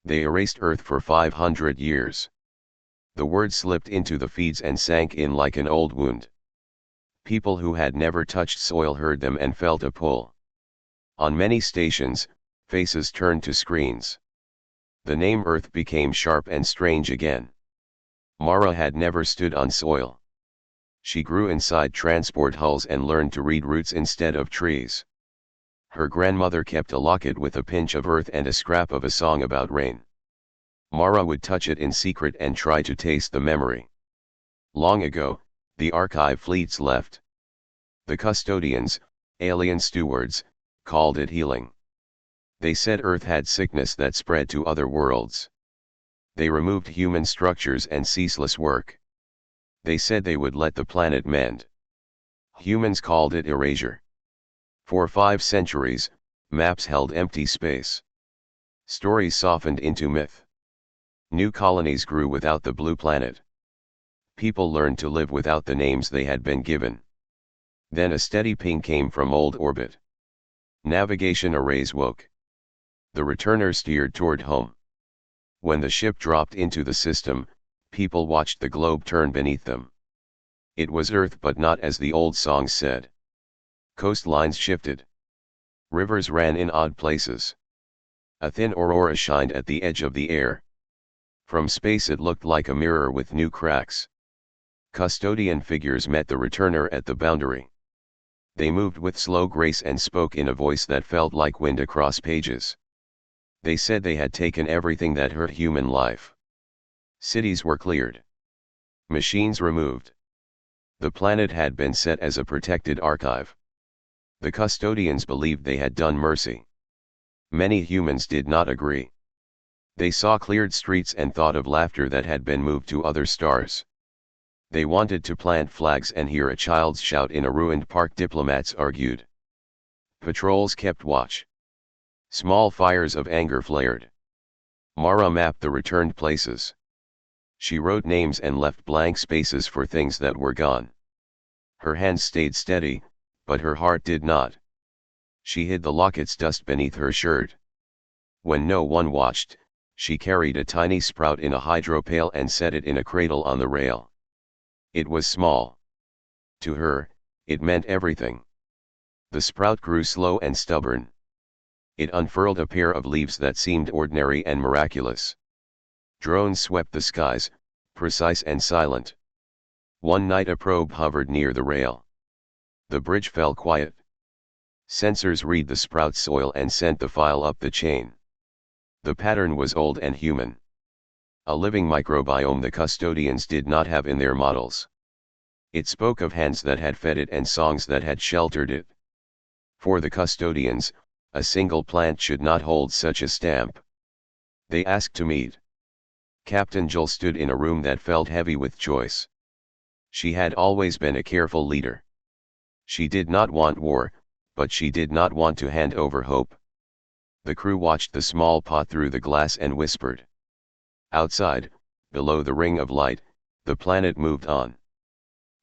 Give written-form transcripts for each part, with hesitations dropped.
They erased Earth for 500 years. The word slipped into the feeds and sank in like an old wound. People who had never touched soil heard them and felt a pull. On many stations, faces turned to screens. The name Earth became sharp and strange again. Mara had never stood on soil. She grew inside transport hulls and learned to read roots instead of trees. Her grandmother kept a locket with a pinch of earth and a scrap of a song about rain. Mara would touch it in secret and try to taste the memory. Long ago, the archive fleets left. The custodians, alien stewards, called it healing. They said Earth had sickness that spread to other worlds. They removed human structures and ceaseless work. They said they would let the planet mend. Humans called it erasure. For 5 centuries, maps held empty space. Stories softened into myth. New colonies grew without the blue planet. People learned to live without the names they had been given. Then a steady ping came from old orbit. Navigation arrays woke. The returner steered toward home. When the ship dropped into the system, people watched the globe turn beneath them. It was Earth, but not as the old songs said. Coastlines shifted. Rivers ran in odd places. A thin aurora shined at the edge of the air. From space it looked like a mirror with new cracks. Custodian figures met the returner at the boundary. They moved with slow grace and spoke in a voice that felt like wind across pages. They said they had taken everything that hurt human life. Cities were cleared. Machines removed. The planet had been set as a protected archive. The custodians believed they had done mercy. Many humans did not agree. They saw cleared streets and thought of laughter that had been moved to other stars. They wanted to plant flags and hear a child's shout in a ruined park, diplomats argued. Patrols kept watch. Small fires of anger flared. Mara mapped the returned places. She wrote names and left blank spaces for things that were gone. Her hands stayed steady, but her heart did not. She hid the locket's dust beneath her shirt. When no one watched, she carried a tiny sprout in a hydro pail and set it in a cradle on the rail. It was small. To her, it meant everything. The sprout grew slow and stubborn. It unfurled a pair of leaves that seemed ordinary and miraculous. Drones swept the skies, precise and silent. One night a probe hovered near the rail. The bridge fell quiet. Sensors read the sprout's soil and sent the file up the chain. The pattern was old and human. A living microbiome the custodians did not have in their models. It spoke of hands that had fed it and songs that had sheltered it. For the custodians, a single plant should not hold such a stamp. They asked to meet. Captain Jill stood in a room that felt heavy with choice. She had always been a careful leader. She did not want war, but she did not want to hand over hope. The crew watched the small pot through the glass and whispered. Outside, below the ring of light, the planet moved on.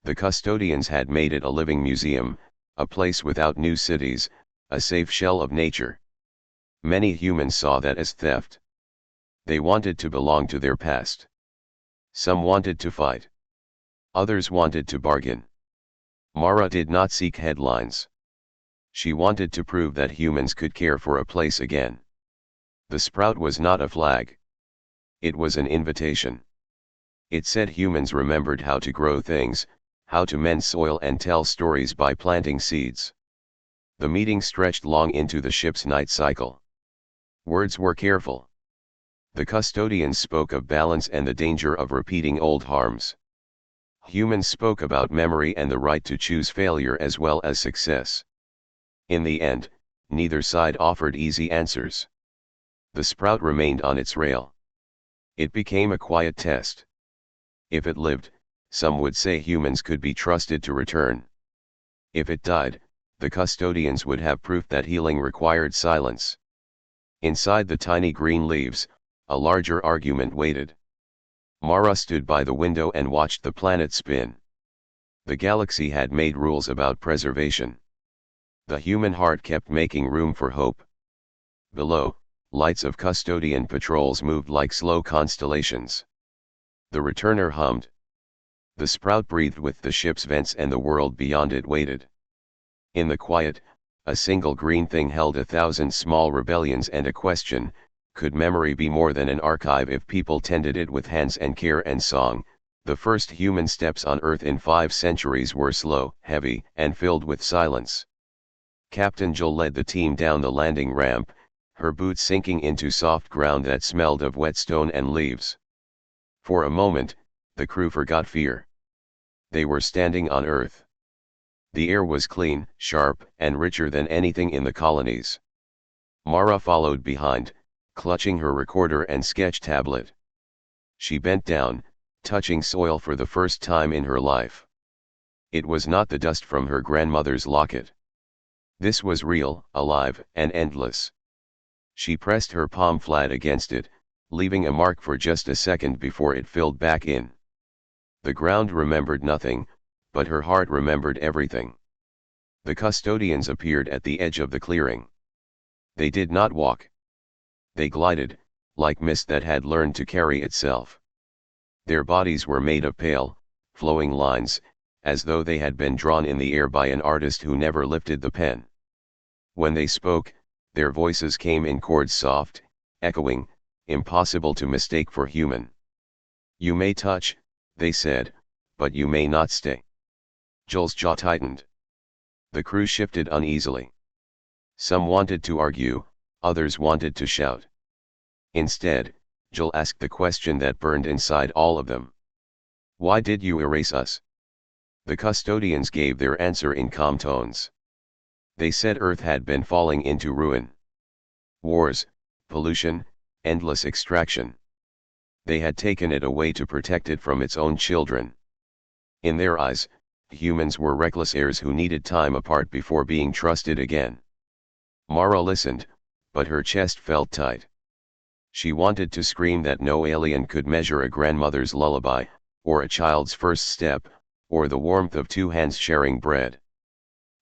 The custodians had made it a living museum, a place without new cities, a safe shell of nature. Many humans saw that as theft. They wanted to belong to their past. Some wanted to fight. Others wanted to bargain. Mara did not seek headlines. She wanted to prove that humans could care for a place again. The sprout was not a flag. It was an invitation. It said humans remembered how to grow things, how to mend soil and tell stories by planting seeds. The meeting stretched long into the ship's night cycle. Words were careful. The custodians spoke of balance and the danger of repeating old harms. Humans spoke about memory and the right to choose failure as well as success. In the end, neither side offered easy answers. The sprout remained on its rail. It became a quiet test. If it lived, some would say humans could be trusted to return. If it died, the custodians would have proof that healing required silence. Inside the tiny green leaves, a larger argument waited. Mara stood by the window and watched the planet spin. The galaxy had made rules about preservation. The human heart kept making room for hope. Below, lights of custodian patrols moved like slow constellations. The returner hummed. The sprout breathed with the ship's vents, and the world beyond it waited. In the quiet, a single green thing held 1,000 small rebellions and a question: could memory be more than an archive if people tended it with hands and care and song? The first human steps on Earth in 5 centuries were slow, heavy, and filled with silence. Captain Jill led the team down the landing ramp, her boots sinking into soft ground that smelled of whetstone and leaves. For a moment, the crew forgot fear. They were standing on Earth. The air was clean, sharp, and richer than anything in the colonies. Mara followed behind, clutching her recorder and sketch tablet. She bent down, touching soil for the first time in her life. It was not the dust from her grandmother's locket. This was real, alive, and endless. She pressed her palm flat against it, leaving a mark for just a second before it filled back in. The ground remembered nothing, but her heart remembered everything. The custodians appeared at the edge of the clearing. They did not walk. They glided, like mist that had learned to carry itself. Their bodies were made of pale, flowing lines, as though they had been drawn in the air by an artist who never lifted the pen. When they spoke, their voices came in chords, soft, echoing, impossible to mistake for human. "You may touch," they said, "but you may not stay." Joel's jaw tightened. The crew shifted uneasily. Some wanted to argue, others wanted to shout. Instead, Joel asked the question that burned inside all of them. "Why did you erase us?" The custodians gave their answer in calm tones. They said Earth had been falling into ruin. Wars, pollution, endless extraction. They had taken it away to protect it from its own children. In their eyes, humans were reckless heirs who needed time apart before being trusted again. Mara listened, but her chest felt tight. She wanted to scream that no alien could measure a grandmother's lullaby, or a child's first step, or the warmth of 2 hands sharing bread.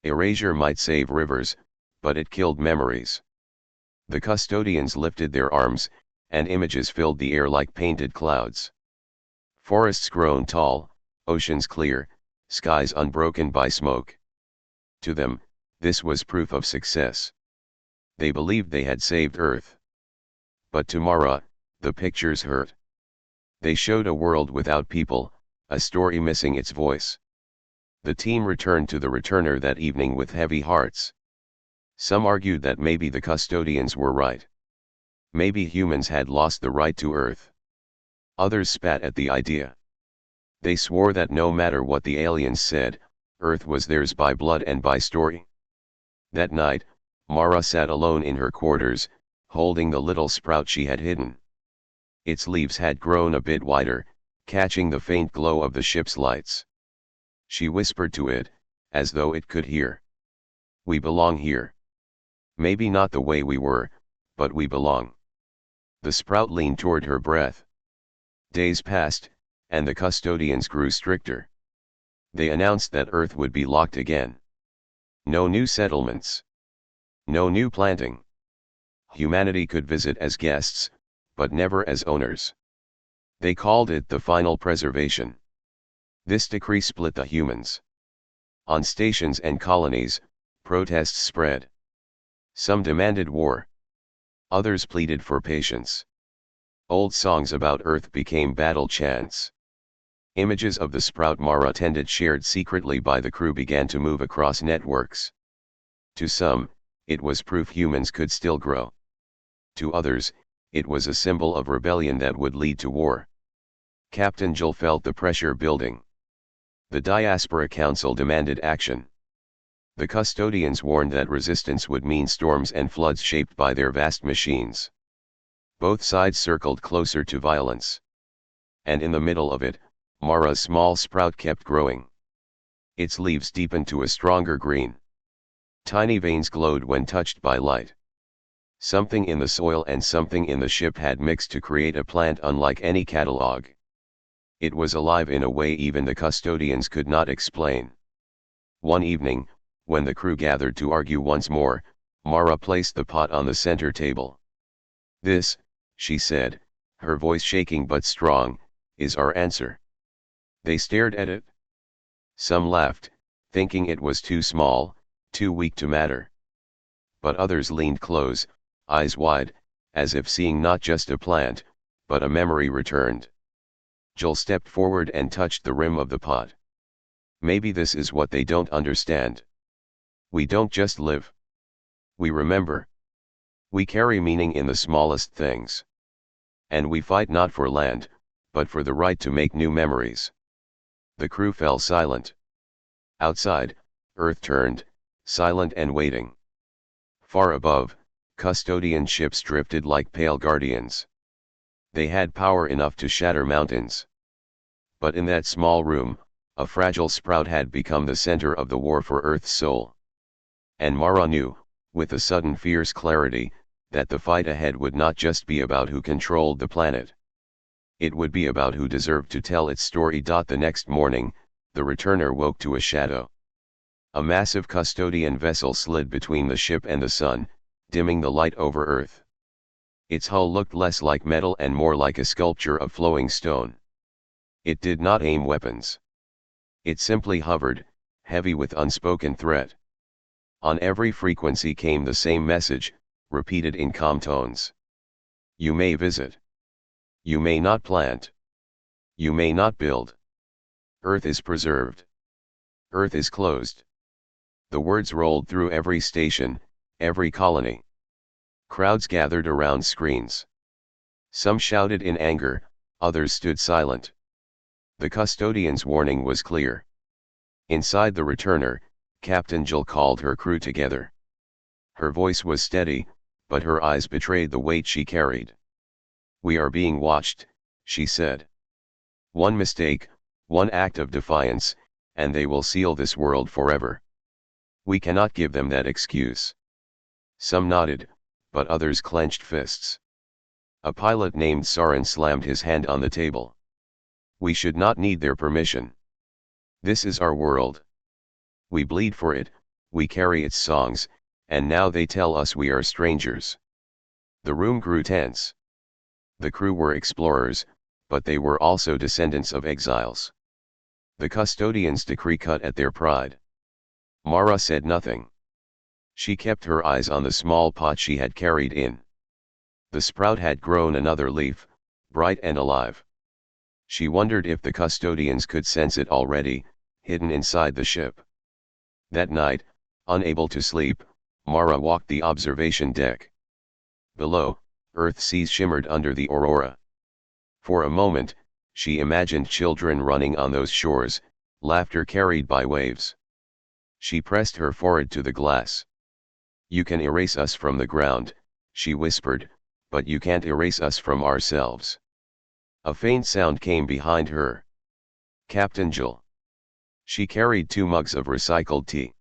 Erasure might save rivers, but it killed memories. The custodians lifted their arms, and images filled the air like painted clouds. Forests grown tall, oceans clear, skies unbroken by smoke. To them, this was proof of success. They believed they had saved Earth. But to Mara, the pictures hurt. They showed a world without people, a story missing its voice. The team returned to the returner that evening with heavy hearts. Some argued that maybe the custodians were right. Maybe humans had lost the right to Earth. Others spat at the idea. They swore that no matter what the aliens said, Earth was theirs by blood and by story. That night, Mara sat alone in her quarters, holding the little sprout she had hidden. Its leaves had grown a bit wider, catching the faint glow of the ship's lights. She whispered to it, as though it could hear. "We belong here. Maybe not the way we were, but we belong." The sprout leaned toward her breath. Days passed, and the custodians grew stricter. They announced that Earth would be locked again. No new settlements. No new planting. Humanity could visit as guests, but never as owners. They called it the final preservation. This decree split the humans. On stations and colonies, protests spread. Some demanded war. Others pleaded for patience. Old songs about Earth became battle chants. Images of the sprout Mara tended, shared secretly by the crew, began to move across networks. To some, it was proof humans could still grow. To others, it was a symbol of rebellion that would lead to war. Captain Jill felt the pressure building. The Diaspora Council demanded action. The custodians warned that resistance would mean storms and floods shaped by their vast machines. Both sides circled closer to violence. And in the middle of it, Mara's small sprout kept growing. Its leaves deepened to a stronger green. Tiny veins glowed when touched by light. Something in the soil and something in the ship had mixed to create a plant unlike any catalog. It was alive in a way even the custodians could not explain. One evening, when the crew gathered to argue once more, Mara placed the pot on the center table. This, she said, her voice shaking but strong, is our answer. They stared at it. Some laughed, thinking it was too small, too weak to matter. But others leaned close, eyes wide, as if seeing not just a plant, but a memory returned. Joel stepped forward and touched the rim of the pot. Maybe this is what they don't understand. We don't just live. We remember. We carry meaning in the smallest things. And we fight not for land, but for the right to make new memories. The crew fell silent. Outside, Earth turned, silent and waiting. Far above, custodian ships drifted like pale guardians. They had power enough to shatter mountains. But in that small room, a fragile sprout had become the center of the war for Earth's soul. And Mara knew, with a sudden fierce clarity, that the fight ahead would not just be about who controlled the planet. It would be about who deserved to tell its story. The next morning, the returner woke to a shadow. A massive custodian vessel slid between the ship and the sun, dimming the light over Earth. Its hull looked less like metal and more like a sculpture of flowing stone. It did not aim weapons. It simply hovered, heavy with unspoken threat. On every frequency came the same message, repeated in calm tones. You may visit. You may not plant. You may not build. Earth is preserved. Earth is closed. The words rolled through every station, every colony. Crowds gathered around screens. Some shouted in anger, others stood silent. The custodian's warning was clear. Inside the returner, Captain Jill called her crew together. Her voice was steady, but her eyes betrayed the weight she carried. We are being watched, she said. One mistake, one act of defiance, and they will seal this world forever. We cannot give them that excuse. Some nodded, but others clenched fists. A pilot named Sarin slammed his hand on the table. We should not need their permission. This is our world. We bleed for it, we carry its songs, and now they tell us we are strangers. The room grew tense. The crew were explorers, but they were also descendants of exiles. The custodian's decree cut at their pride. Mara said nothing. She kept her eyes on the small pot she had carried in. The sprout had grown another leaf, bright and alive. She wondered if the custodians could sense it already, hidden inside the ship. That night, unable to sleep, Mara walked the observation deck. Below, Earth seas shimmered under the aurora. For a moment, she imagined children running on those shores, laughter carried by waves. She pressed her forehead to the glass. You can erase us from the ground, she whispered, but you can't erase us from ourselves. A faint sound came behind her. Captain Jill. She carried 2 mugs of recycled tea.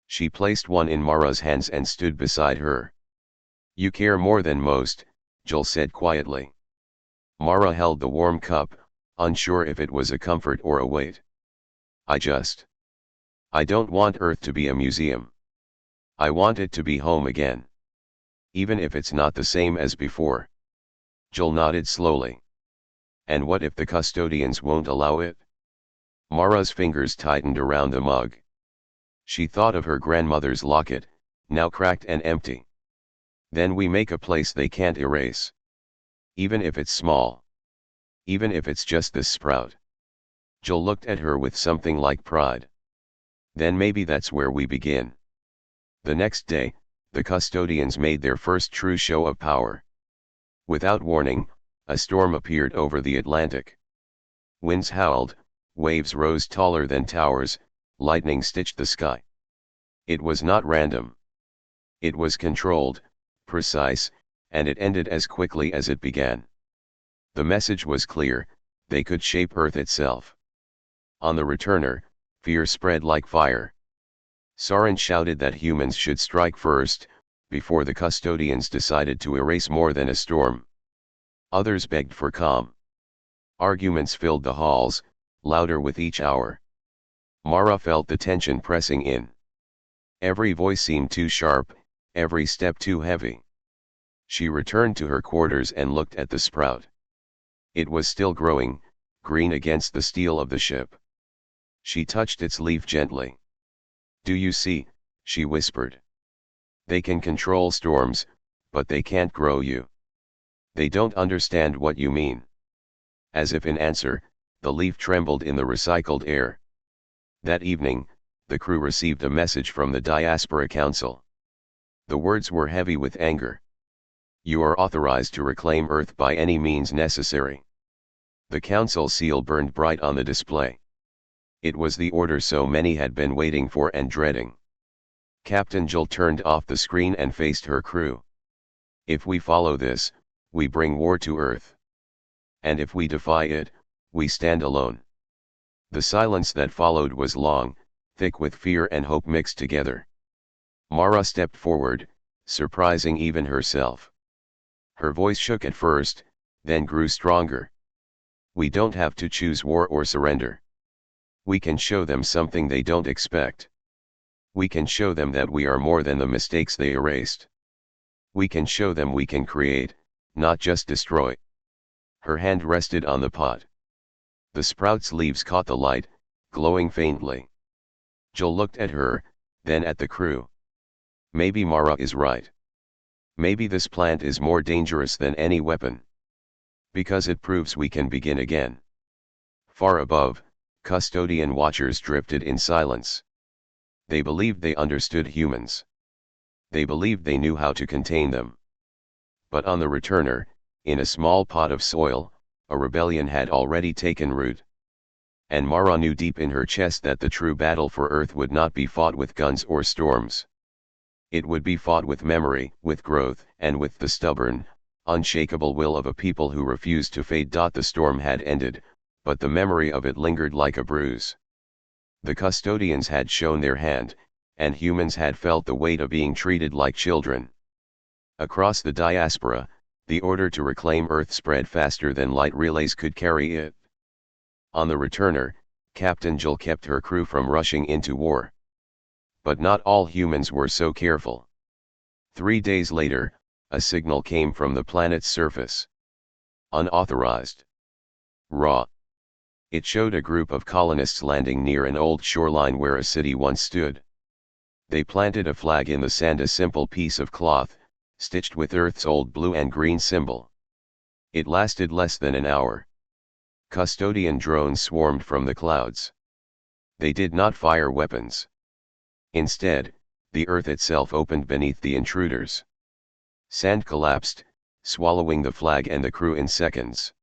She placed one in Mara's hands and stood beside her. You care more than most, Jill said quietly. Mara held the warm cup, unsure if it was a comfort or a weight. I don't want Earth to be a museum. I want it to be home again. Even if it's not the same as before. Jill nodded slowly. And what if the custodians won't allow it? Mara's fingers tightened around the mug. She thought of her grandmother's locket, now cracked and empty. Then we make a place they can't erase. Even if it's small. Even if it's just this sprout. Jill looked at her with something like pride. Then maybe that's where we begin. The next day, the custodians made their first true show of power. Without warning, a storm appeared over the Atlantic. Winds howled, waves rose taller than towers, lightning stitched the sky. It was not random. It was controlled, precise, and it ended as quickly as it began. The message was clear, they could shape Earth itself. On the returner, fear spread like fire. Sarin shouted that humans should strike first, before the custodians decided to erase more than a storm. Others begged for calm. Arguments filled the halls, louder with each hour. Mara felt the tension pressing in. Every voice seemed too sharp, every step too heavy. She returned to her quarters and looked at the sprout. It was still growing, green against the steel of the ship. She touched its leaf gently. "Do you see?" she whispered. "They can control storms, but they can't grow you. They don't understand what you mean." As if in answer, the leaf trembled in the recycled air. That evening, the crew received a message from the Diaspora Council. The words were heavy with anger. "You are authorized to reclaim Earth by any means necessary." The council seal burned bright on the display. It was the order so many had been waiting for and dreading. Captain Jill turned off the screen and faced her crew. "If we follow this, we bring war to Earth. And if we defy it, we stand alone." The silence that followed was long, thick with fear and hope mixed together. Mara stepped forward, surprising even herself. Her voice shook at first, then grew stronger. "We don't have to choose war or surrender. We can show them something they don't expect. We can show them that we are more than the mistakes they erased. We can show them we can create, not just destroy." Her hand rested on the pot. The sprout's leaves caught the light, glowing faintly. Jill looked at her, then at the crew. Maybe Mara is right. Maybe this plant is more dangerous than any weapon. Because it proves we can begin again. Far above, custodian watchers drifted in silence. They believed they understood humans. They believed they knew how to contain them. But on the returner, in a small pot of soil, a rebellion had already taken root. And Mara knew deep in her chest that the true battle for Earth would not be fought with guns or storms. It would be fought with memory, with growth, and with the stubborn, unshakable will of a people who refused to fade. The storm had ended, but the memory of it lingered like a bruise. The custodians had shown their hand, and humans had felt the weight of being treated like children. Across the diaspora, the order to reclaim Earth spread faster than light relays could carry it. On the returner, Captain Jill kept her crew from rushing into war. But not all humans were so careful. 3 days later, a signal came from the planet's surface. Unauthorized. Raw. It showed a group of colonists landing near an old shoreline where a city once stood. They planted a flag in the sand, a simple piece of cloth, stitched with Earth's old blue and green symbol. It lasted less than an hour. Custodian drones swarmed from the clouds. They did not fire weapons. Instead, the Earth itself opened beneath the intruders. Sand collapsed, swallowing the flag and the crew in seconds.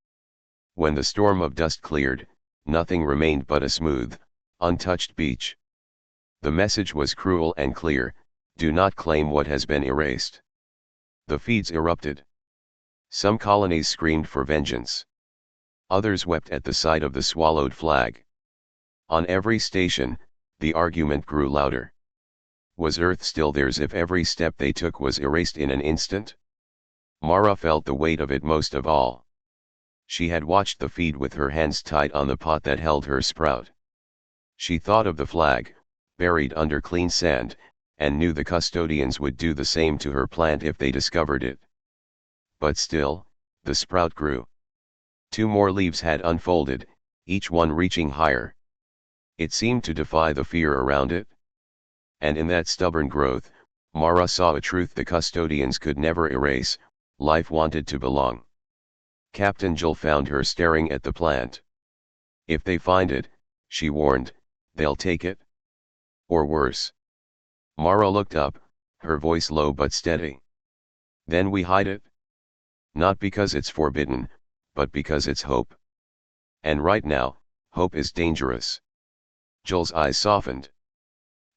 When the storm of dust cleared, nothing remained but a smooth, untouched beach. The message was cruel and clear: do not claim what has been erased. The feeds erupted. Some colonies screamed for vengeance. Others wept at the sight of the swallowed flag. On every station, the argument grew louder. Was Earth still theirs if every step they took was erased in an instant? Mara felt the weight of it most of all. She had watched the feed with her hands tight on the pot that held her sprout. She thought of the flag, buried under clean sand, and knew the custodians would do the same to her plant if they discovered it. But still, the sprout grew. 2 more leaves had unfolded, each one reaching higher. It seemed to defy the fear around it. And in that stubborn growth, Mara saw a truth the custodians could never erase: life wanted to belong. Captain Jill found her staring at the plant. "If they find it," she warned, "they'll take it. Or worse." Mara looked up, her voice low but steady. "Then we hide it. Not because it's forbidden, but because it's hope. And right now, hope is dangerous." Jill's eyes softened.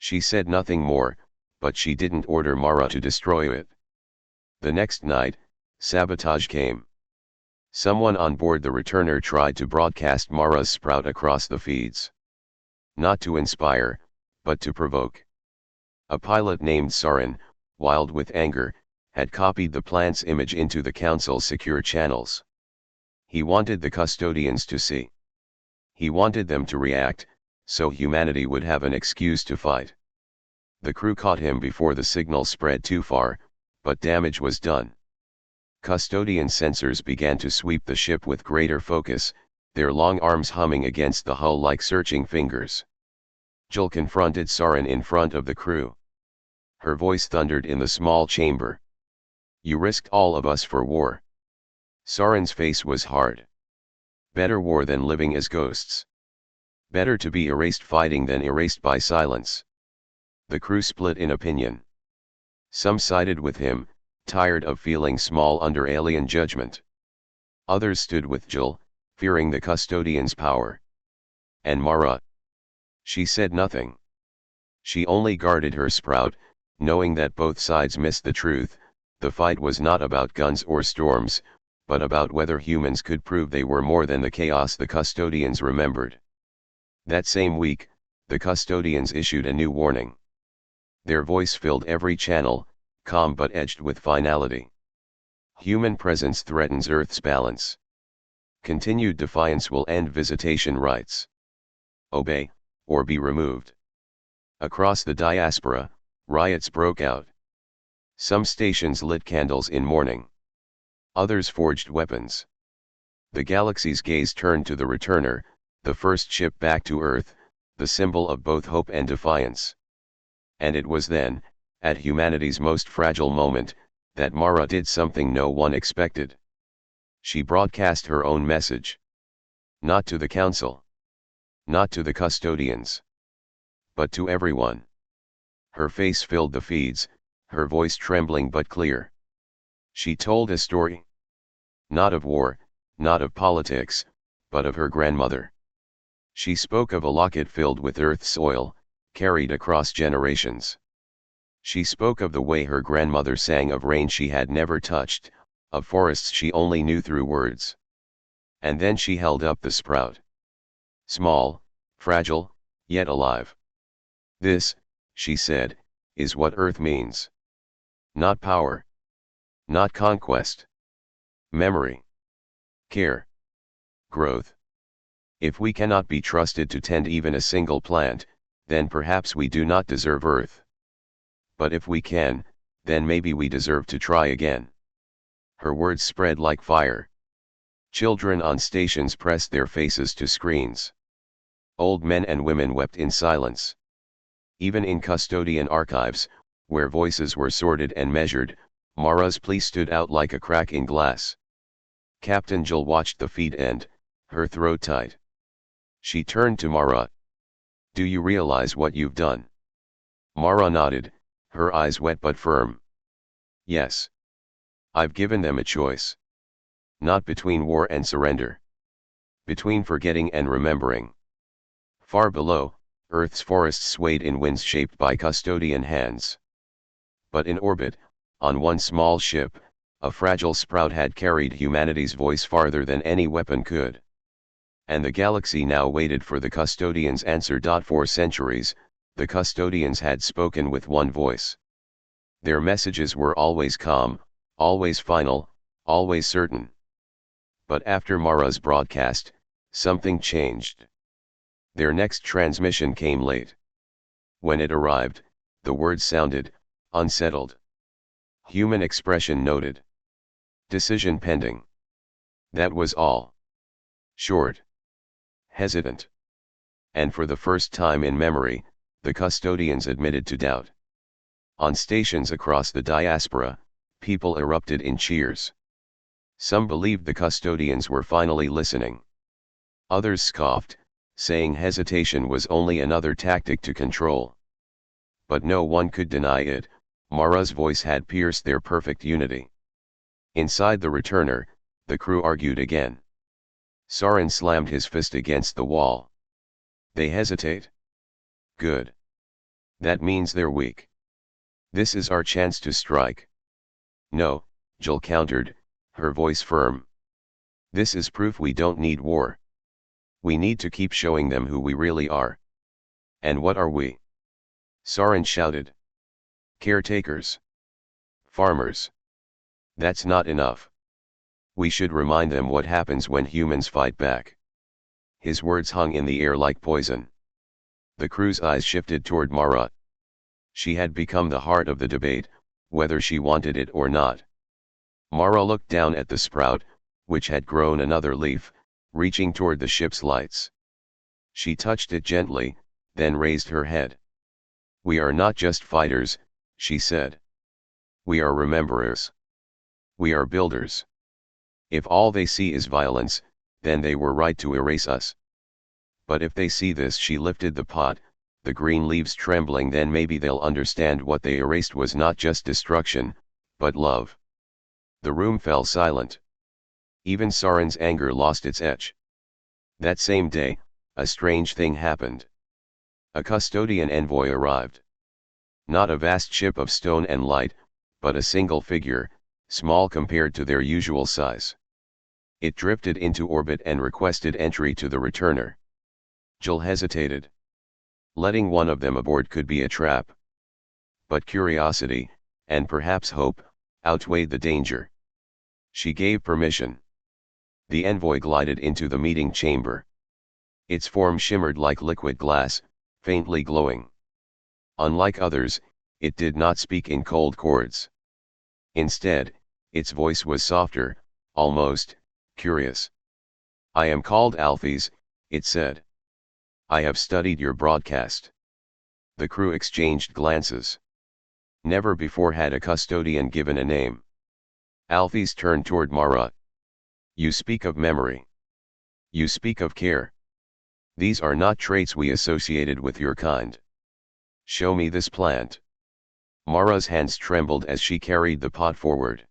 She said nothing more, but she didn't order Mara to destroy it. The next night, sabotage came. Someone on board the returner tried to broadcast Mara's sprout across the feeds. Not to inspire, but to provoke. A pilot named Sarin, wild with anger, had copied the plant's image into the council's secure channels. He wanted the custodians to see. He wanted them to react, so humanity would have an excuse to fight. The crew caught him before the signal spread too far, but damage was done. Custodian sensors began to sweep the ship with greater focus, their long arms humming against the hull like searching fingers. Jill confronted Soren in front of the crew. Her voice thundered in the small chamber. "You risked all of us for war." Soren's face was hard. "Better war than living as ghosts. Better to be erased fighting than erased by silence." The crew split in opinion. Some sided with him, tired of feeling small under alien judgment. Others stood with Jill, fearing the custodian's power. And Mara? She said nothing. She only guarded her sprout, knowing that both sides missed the truth. The fight was not about guns or storms, but about whether humans could prove they were more than the chaos the custodians remembered. That same week, the custodians issued a new warning. Their voice filled every channel, calm but edged with finality. Human presence threatens Earth's balance. Continued defiance will end visitation rights. Obey, or be removed. Across the diaspora, riots broke out. Some stations lit candles in mourning. Others forged weapons. The galaxy's gaze turned to the returner, the first ship back to Earth, the symbol of both hope and defiance. And it was then, at humanity's most fragile moment, that Mara did something no one expected. She broadcast her own message. Not to the Council. Not to the custodians. But to everyone. Her face filled the feeds, her voice trembling but clear. She told a story. Not of war, not of politics, but of her grandmother. She spoke of a locket filled with Earth's soil, carried across generations. She spoke of the way her grandmother sang of rain she had never touched, of forests she only knew through words. And then she held up the sprout. Small, fragile, yet alive. "This," she said, "is what Earth means. Not power. Not conquest. Memory. Care. Growth. If we cannot be trusted to tend even a single plant, then perhaps we do not deserve Earth. But if we can, then maybe we deserve to try again." Her words spread like fire. Children on stations pressed their faces to screens. Old men and women wept in silence. Even in custodian archives, where voices were sorted and measured, Mara's plea stood out like a crack in glass. Captain Jill watched the feed end, her throat tight. She turned to Mara. "Do you realize what you've done?" Mara nodded, her eyes wet but firm. "Yes. I've given them a choice. Not between war and surrender. Between forgetting and remembering." Far below, Earth's forests swayed in winds shaped by custodian hands. But in orbit, on one small ship, a fragile sprout had carried humanity's voice farther than any weapon could. And the galaxy now waited for the custodians' answer. For centuries, the custodians had spoken with one voice. Their messages were always calm, always final, always certain. But after Mara's broadcast, something changed. Their next transmission came late. When it arrived, the words sounded unsettled. Human expression noted. Decision pending. That was all. Short. Hesitant. And for the first time in memory, the custodians admitted to doubt. On stations across the diaspora, people erupted in cheers. Some believed the custodians were finally listening. Others scoffed, saying hesitation was only another tactic to control. But no one could deny it. Mara's voice had pierced their perfect unity. Inside the returner, the crew argued again. Soren slammed his fist against the wall. "They hesitate. Good. That means they're weak. This is our chance to strike." "No," Jill countered, her voice firm. "This is proof we don't need war. We need to keep showing them who we really are." "And what are we?" Soren shouted. "Caretakers. Farmers. That's not enough. We should remind them what happens when humans fight back." His words hung in the air like poison. The crew's eyes shifted toward Mara. She had become the heart of the debate, whether she wanted it or not. Mara looked down at the sprout, which had grown another leaf, reaching toward the ship's lights. She touched it gently, then raised her head. "We are not just fighters," she said. "We are rememberers. We are builders. If all they see is violence, then they were right to erase us. But if they see this," she lifted the pot, the green leaves trembling, "then maybe they'll understand what they erased was not just destruction, but love." The room fell silent. Even Saren's anger lost its edge. That same day, a strange thing happened. A custodian envoy arrived. Not a vast ship of stone and light, but a single figure, small compared to their usual size. It drifted into orbit and requested entry to the returner. Jill hesitated. Letting one of them aboard could be a trap. But curiosity, and perhaps hope, outweighed the danger. She gave permission. The envoy glided into the meeting chamber. Its form shimmered like liquid glass, faintly glowing. Unlike others, it did not speak in cold chords. Instead, its voice was softer, almost curious. "I am called Alphys," it said. "I have studied your broadcast." The crew exchanged glances. Never before had a custodian given a name. Alphys turned toward Mara. "You speak of memory. You speak of care. These are not traits we associated with your kind. Show me this plant." Mara's hands trembled as she carried the pot forward.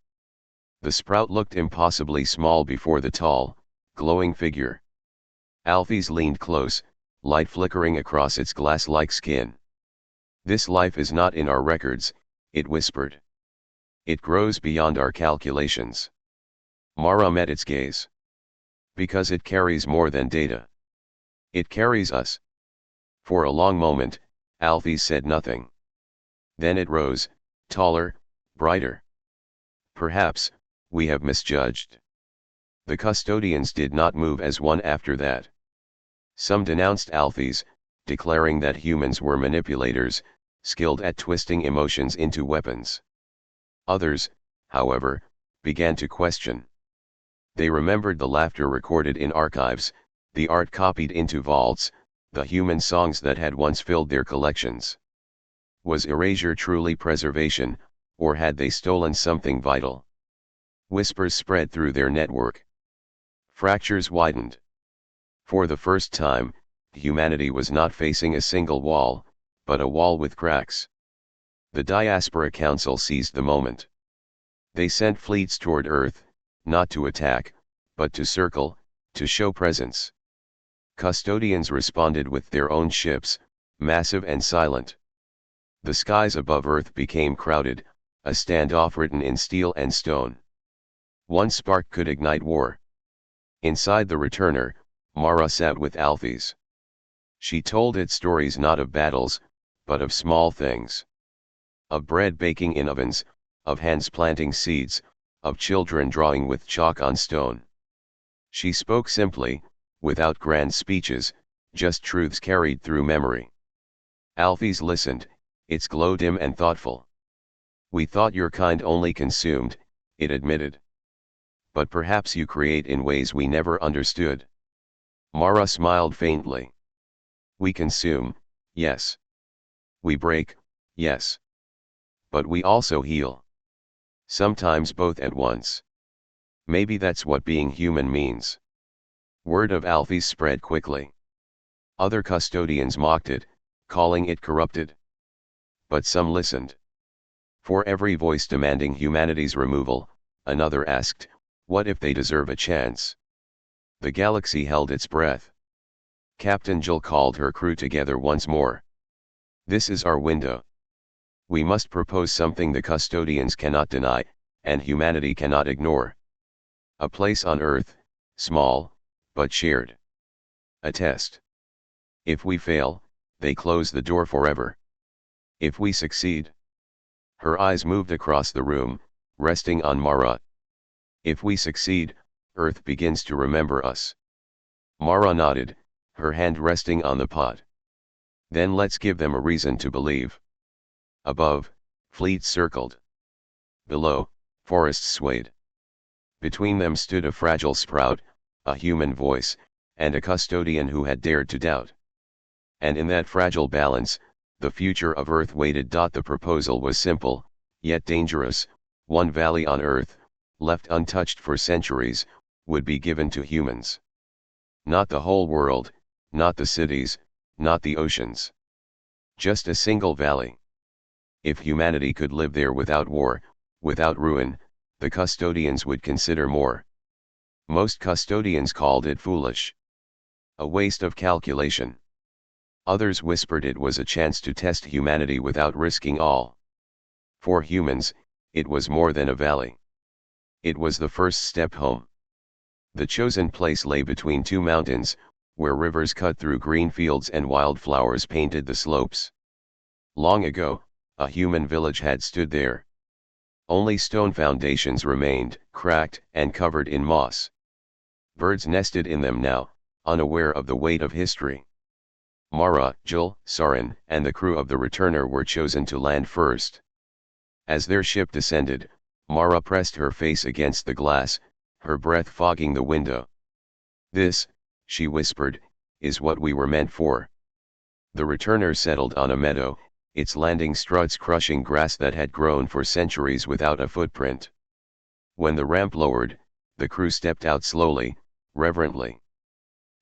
The sprout looked impossibly small before the tall, glowing figure. Alphys leaned close, light flickering across its glass-like skin. "This life is not in our records," it whispered. "It grows beyond our calculations." Mara met its gaze. "Because it carries more than data. It carries us." For a long moment, Alphys said nothing. Then it rose, taller, brighter. "Perhaps, we have misjudged." The custodians did not move as one after that. Some denounced Alphys, declaring that humans were manipulators, skilled at twisting emotions into weapons. Others, however, began to question. They remembered the laughter recorded in archives, the art copied into vaults, the human songs that had once filled their collections. Was erasure truly preservation, or had they stolen something vital? Whispers spread through their network. Fractures widened. For the first time, humanity was not facing a single wall, but a wall with cracks. The Diaspora Council seized the moment. They sent fleets toward Earth, not to attack, but to circle, to show presence. Custodians responded with their own ships, massive and silent. The skies above Earth became crowded, a standoff written in steel and stone. One spark could ignite war. Inside the returner, Mara sat with Alphys. She told it stories not of battles, but of small things. Of bread baking in ovens, of hands planting seeds, of children drawing with chalk on stone. She spoke simply, without grand speeches, just truths carried through memory. Alphys listened, its glow dim and thoughtful. "We thought your kind only consumed," it admitted. "But perhaps you create in ways we never understood." Mara smiled faintly. "We consume, yes. We break, yes. But we also heal. Sometimes both at once. Maybe that's what being human means." Word of Alphys spread quickly. Other custodians mocked it, calling it corrupted. But some listened. For every voice demanding humanity's removal, another asked, what if they deserve a chance? The galaxy held its breath. Captain Jill called her crew together once more. "This is our window. We must propose something the custodians cannot deny, and humanity cannot ignore. A place on Earth, small, but shared. A test. If we fail, they close the door forever. If we succeed..." Her eyes moved across the room, resting on Mara. "If we succeed, Earth begins to remember us." Mara nodded, her hand resting on the pot. "Then let's give them a reason to believe." Above, fleets circled. Below, forests swayed. Between them stood a fragile sprout, a human voice, and a custodian who had dared to doubt. And in that fragile balance, the future of Earth waited. The proposal was simple, yet dangerous. One valley on Earth, left untouched for centuries, would be given to humans. Not the whole world, not the cities, not the oceans. Just a single valley. If humanity could live there without war, without ruin, the custodians would consider more. Most custodians called it foolish. A waste of calculation. Others whispered it was a chance to test humanity without risking all. For humans, it was more than a valley. It was the first step home. The chosen place lay between two mountains, where rivers cut through green fields and wildflowers painted the slopes. Long ago, a human village had stood there. Only stone foundations remained, cracked and covered in moss. Birds nested in them now, unaware of the weight of history. Mara, Jul, Sarin, and the crew of the Returner were chosen to land first. As their ship descended, Mara pressed her face against the glass, her breath fogging the window. "This," she whispered, "is what we were meant for." The Returner settled on a meadow, its landing struts crushing grass that had grown for centuries without a footprint. When the ramp lowered, the crew stepped out slowly, reverently.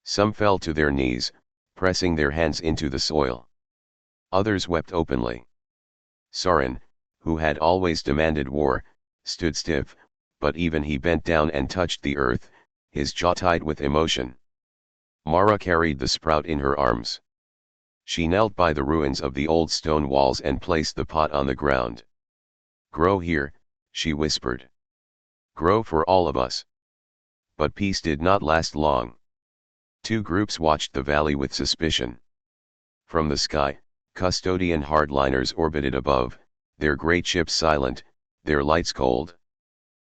Some fell to their knees, pressing their hands into the soil. Others wept openly. Sarin, who had always demanded war, stood stiff, but even he bent down and touched the earth, his jaw tight with emotion. Mara carried the sprout in her arms. She knelt by the ruins of the old stone walls and placed the pot on the ground. "Grow here," she whispered. "Grow for all of us." But peace did not last long. Two groups watched the valley with suspicion. From the sky, custodian hardliners orbited above, their great ships silent, their lights cold.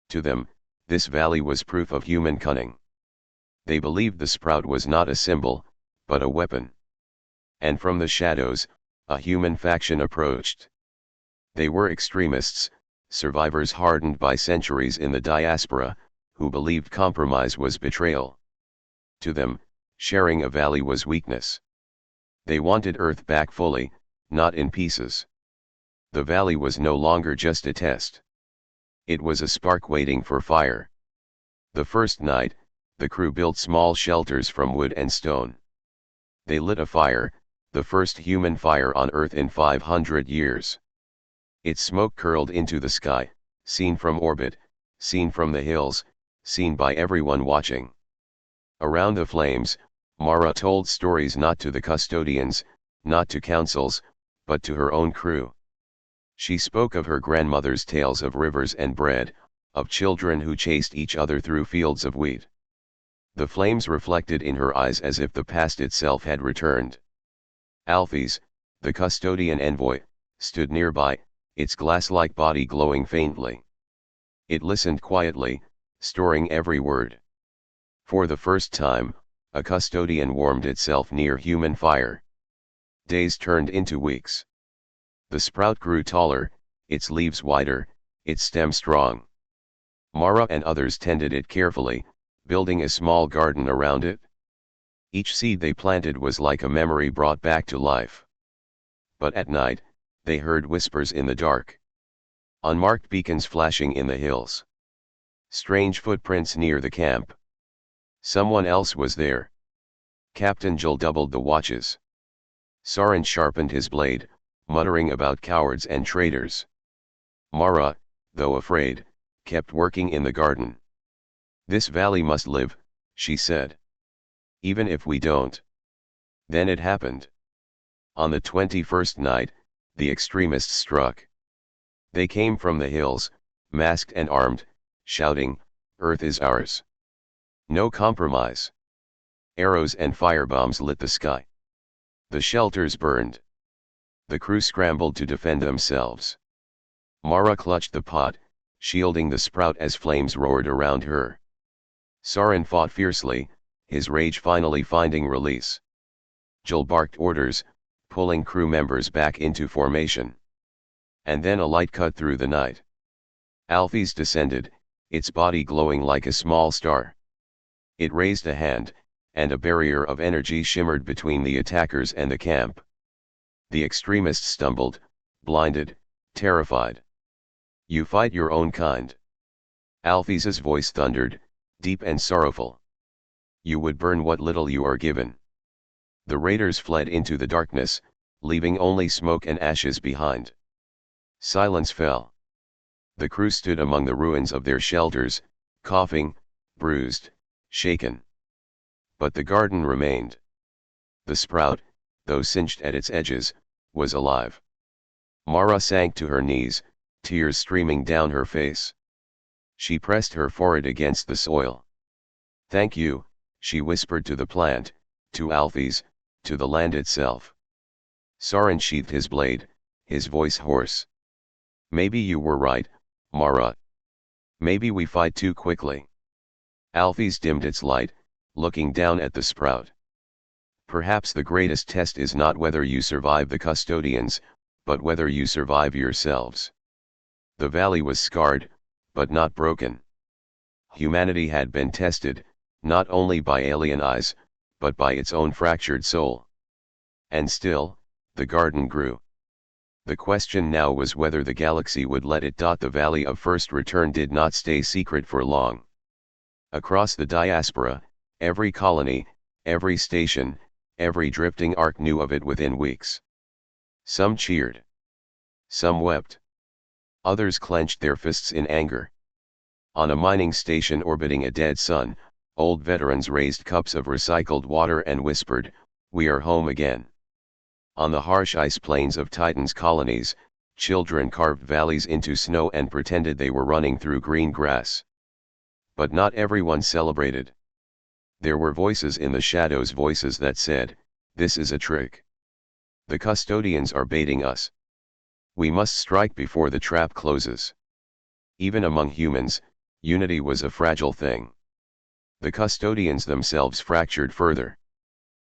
To them, this valley was proof of human cunning. They believed the sprout was not a symbol, but a weapon. And from the shadows, a human faction approached. They were extremists, survivors hardened by centuries in the diaspora, who believed compromise was betrayal. To them, sharing a valley was weakness. They wanted Earth back fully, not in pieces. The valley was no longer just a test. It was a spark waiting for fire. The first night, the crew built small shelters from wood and stone. They lit a fire, the first human fire on Earth in 500 years. Its smoke curled into the sky, seen from orbit, seen from the hills, seen by everyone watching. Around the flames, Mara told stories not to the custodians, not to councils, but to her own crew. She spoke of her grandmother's tales of rivers and bread, of children who chased each other through fields of wheat. The flames reflected in her eyes as if the past itself had returned. Alphys, the custodian envoy, stood nearby, its glass-like body glowing faintly. It listened quietly, storing every word. For the first time, a custodian warmed itself near human fire. Days turned into weeks. The sprout grew taller, its leaves wider, its stem strong. Mara and others tended it carefully, building a small garden around it. Each seed they planted was like a memory brought back to life. But at night, they heard whispers in the dark. Unmarked beacons flashing in the hills. Strange footprints near the camp. Someone else was there. Captain Jul doubled the watches. Sarin sharpened his blade, muttering about cowards and traitors. Mara, though afraid, kept working in the garden. "This valley must live," she said. "Even if we don't." Then it happened. On the 21st night, the extremists struck. They came from the hills, masked and armed, shouting, "Earth is ours." No compromise. Arrows and firebombs lit the sky. The shelters burned. The crew scrambled to defend themselves. Mara clutched the pot, shielding the sprout as flames roared around her. Sarin fought fiercely, his rage finally finding release. Jul barked orders, pulling crew members back into formation. And then a light cut through the night. Alphys descended, its body glowing like a small star. It raised a hand, and a barrier of energy shimmered between the attackers and the camp. The extremists stumbled, blinded, terrified. "You fight your own kind." Alphys' voice thundered, deep and sorrowful. "You would burn what little you are given." The raiders fled into the darkness, leaving only smoke and ashes behind. Silence fell. The crew stood among the ruins of their shelters, coughing, bruised, shaken. But the garden remained. The sprout, though singed at its edges, was alive. Mara sank to her knees, tears streaming down her face. She pressed her forehead against the soil. "Thank you," she whispered to the plant, to Alphys, to the land itself. Soren sheathed his blade, his voice hoarse. "Maybe you were right, Mara. Maybe we fight too quickly." Alphys dimmed its light, looking down at the sprout. "Perhaps the greatest test is not whether you survive the custodians, but whether you survive yourselves." The valley was scarred, but not broken. Humanity had been tested, not only by alien eyes, but by its own fractured soul. And still, the garden grew. The question now was whether the galaxy would let it. The Valley of First Return did not stay secret for long. Across the diaspora, every colony, every station, every drifting ark knew of it within weeks. Some cheered. Some wept. Others clenched their fists in anger. On a mining station orbiting a dead sun, old veterans raised cups of recycled water and whispered, "We are home again." On the harsh ice plains of Titan's colonies, children carved valleys into snow and pretended they were running through green grass. But not everyone celebrated. There were voices in the shadows, voices that said, "This is a trick. The custodians are baiting us. We must strike before the trap closes." Even among humans, unity was a fragile thing. The custodians themselves fractured further.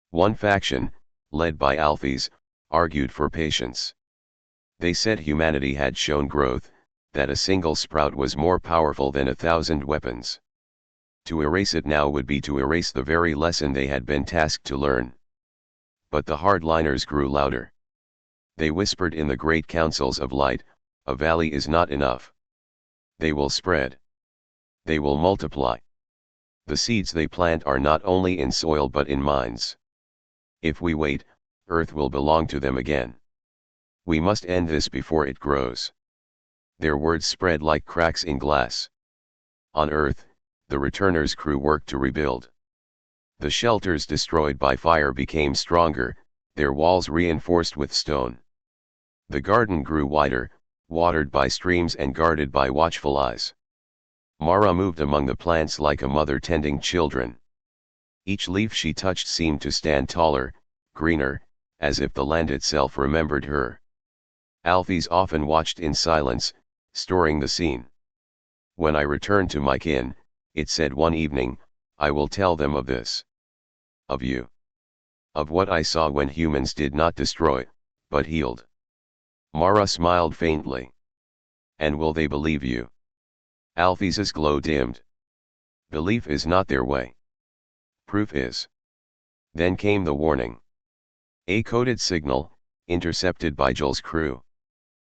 One faction, led by Alphys, argued for patience. They said humanity had shown growth, that a single sprout was more powerful than 1,000 weapons. To erase it now would be to erase the very lesson they had been tasked to learn. But the hardliners grew louder. They whispered in the great councils of light, "A valley is not enough. They will spread. They will multiply. The seeds they plant are not only in soil but in minds. If we wait, Earth will belong to them again. We must end this before it grows." Their words spread like cracks in glass. On Earth, the returners' crew worked to rebuild. The shelters destroyed by fire became stronger, their walls reinforced with stone. The garden grew wider, watered by streams and guarded by watchful eyes. Mara moved among the plants like a mother tending children. Each leaf she touched seemed to stand taller, greener, as if the land itself remembered her. Alphys often watched in silence, storing the scene. "When I return to my kin," it said one evening, "I will tell them of this. Of you. Of what I saw when humans did not destroy, but healed." Mara smiled faintly. "And will they believe you?" Alphys' glow dimmed. "Belief is not their way. Proof is." Then came the warning. A coded signal, intercepted by Joel's crew.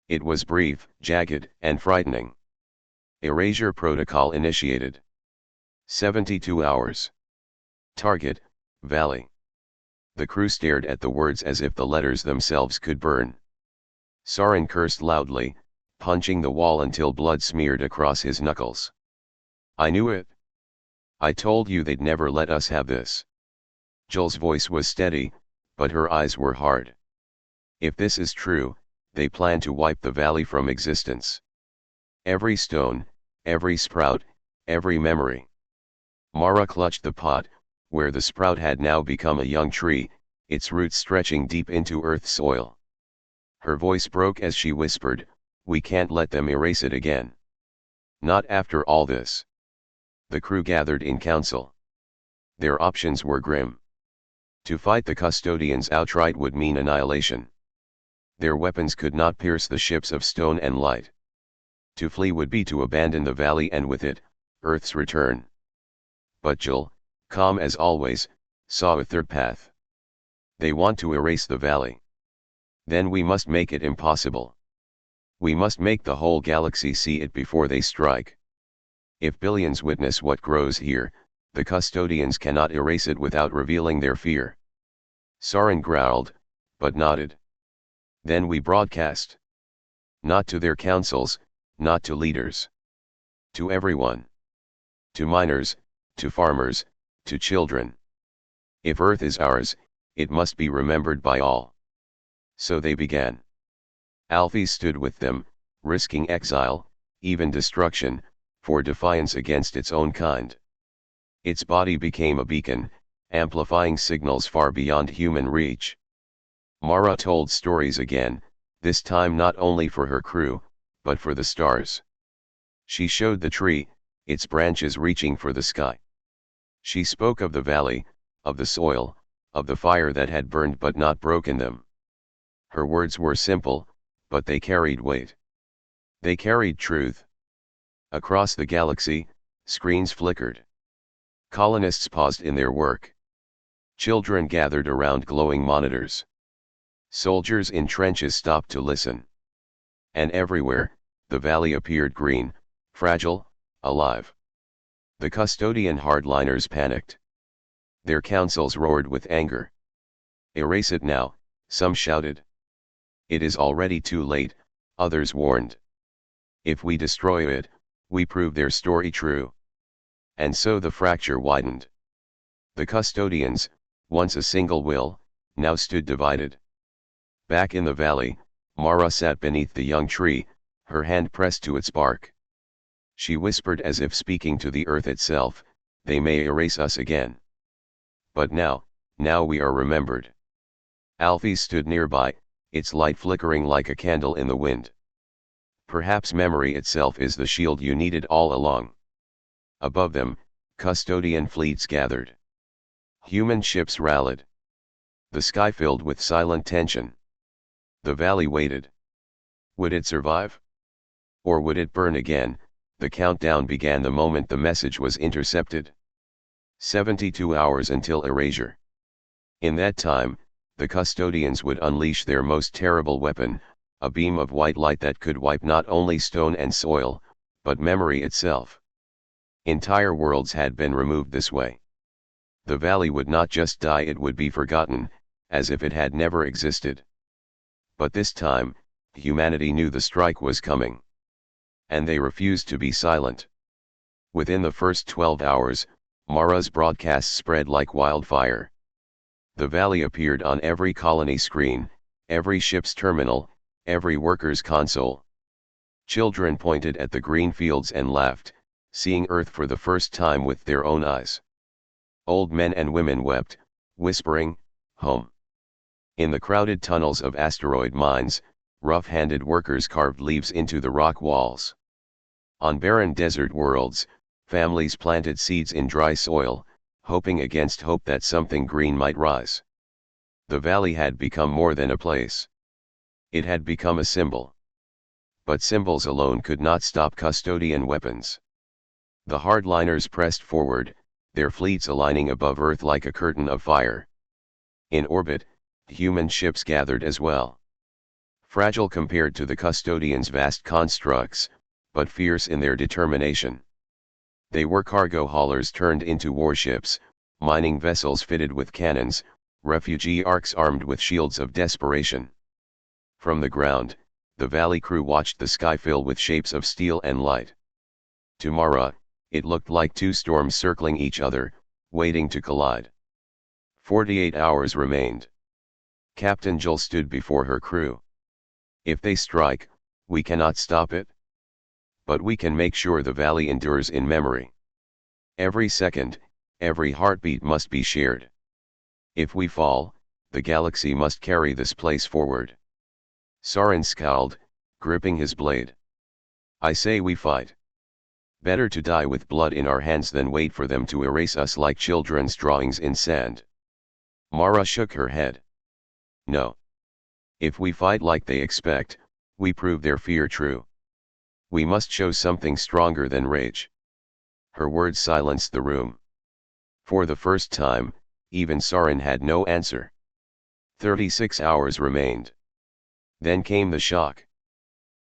It was brief, jagged, and frightening. Erasure protocol initiated. 72 hours. Target, Valley. The crew stared at the words as if the letters themselves could burn. Soren cursed loudly, punching the wall until blood smeared across his knuckles. "I knew it. I told you they'd never let us have this." Joel's voice was steady, but her eyes were hard. "If this is true, they plan to wipe the valley from existence. Every stone, every sprout, every memory." Mara clutched the pot, where the sprout had now become a young tree, its roots stretching deep into earth soil. Her voice broke as she whispered, "We can't let them erase it again. Not after all this." The crew gathered in council. Their options were grim. To fight the custodians outright would mean annihilation. Their weapons could not pierce the ships of stone and light. To flee would be to abandon the valley and with it, Earth's return. But Jill, calm as always, saw a third path. They want to erase the valley. Then we must make it impossible. We must make the whole galaxy see it before they strike. If billions witness what grows here, the custodians cannot erase it without revealing their fear. Sauron growled, but nodded. Then we broadcast. Not to their councils, not to leaders. To everyone. To miners, to farmers, to children. If Earth is ours, it must be remembered by all. So they began. Alfie stood with them, risking exile, even destruction, for defiance against its own kind. Its body became a beacon, amplifying signals far beyond human reach. Mara told stories again, this time not only for her crew, but for the stars. She showed the tree, its branches reaching for the sky. She spoke of the valley, of the soil, of the fire that had burned but not broken them. Her words were simple, but they carried weight. They carried truth. Across the galaxy, screens flickered. Colonists paused in their work. Children gathered around glowing monitors. Soldiers in trenches stopped to listen. And everywhere, the valley appeared green, fragile, alive. The custodian hardliners panicked. Their councils roared with anger. Erase it now, some shouted. It is already too late, others warned. If we destroy it, we prove their story true. And so the fracture widened. The custodians, once a single will, now stood divided. Back in the valley, Mara sat beneath the young tree, her hand pressed to its bark. She whispered as if speaking to the earth itself, they may erase us again. But now we are remembered. Alfie stood nearby, its light flickering like a candle in the wind. Perhaps memory itself is the shield you needed all along. Above them, custodian fleets gathered. Human ships rallied. The sky filled with silent tension. The valley waited. Would it survive? Or would it burn again? The countdown began the moment the message was intercepted. 72 hours until erasure. In that time, the custodians would unleash their most terrible weapon, a beam of white light that could wipe not only stone and soil, but memory itself. Entire worlds had been removed this way. The valley would not just die, it would be forgotten, as if it had never existed. But this time, humanity knew the strike was coming. And they refused to be silent. Within the first 12 hours, Mara's broadcast spread like wildfire. The valley appeared on every colony screen, every ship's terminal, every worker's console. Children pointed at the green fields and laughed, seeing Earth for the first time with their own eyes. Old men and women wept, whispering, "Home." In the crowded tunnels of asteroid mines, rough-handed workers carved leaves into the rock walls. On barren desert worlds, families planted seeds in dry soil, hoping against hope that something green might rise. The valley had become more than a place. It had become a symbol. But symbols alone could not stop custodian weapons. The hardliners pressed forward, their fleets aligning above Earth like a curtain of fire. In orbit, human ships gathered as well. Fragile compared to the custodians' vast constructs, but fierce in their determination. They were cargo haulers turned into warships, mining vessels fitted with cannons, refugee arcs armed with shields of desperation. From the ground, the valley crew watched the sky fill with shapes of steel and light. To Mara, it looked like two storms circling each other, waiting to collide. 48 hours remained. Captain Jill stood before her crew. If they strike, we cannot stop it. But we can make sure the valley endures in memory. Every second, every heartbeat must be shared. If we fall, the galaxy must carry this place forward. Sauron scowled, gripping his blade. I say we fight. Better to die with blood in our hands than wait for them to erase us like children's drawings in sand. Mara shook her head. No. If we fight like they expect, we prove their fear true. We must show something stronger than rage. Her words silenced the room. For the first time, even Sauron had no answer. 36 hours remained. Then came the shock.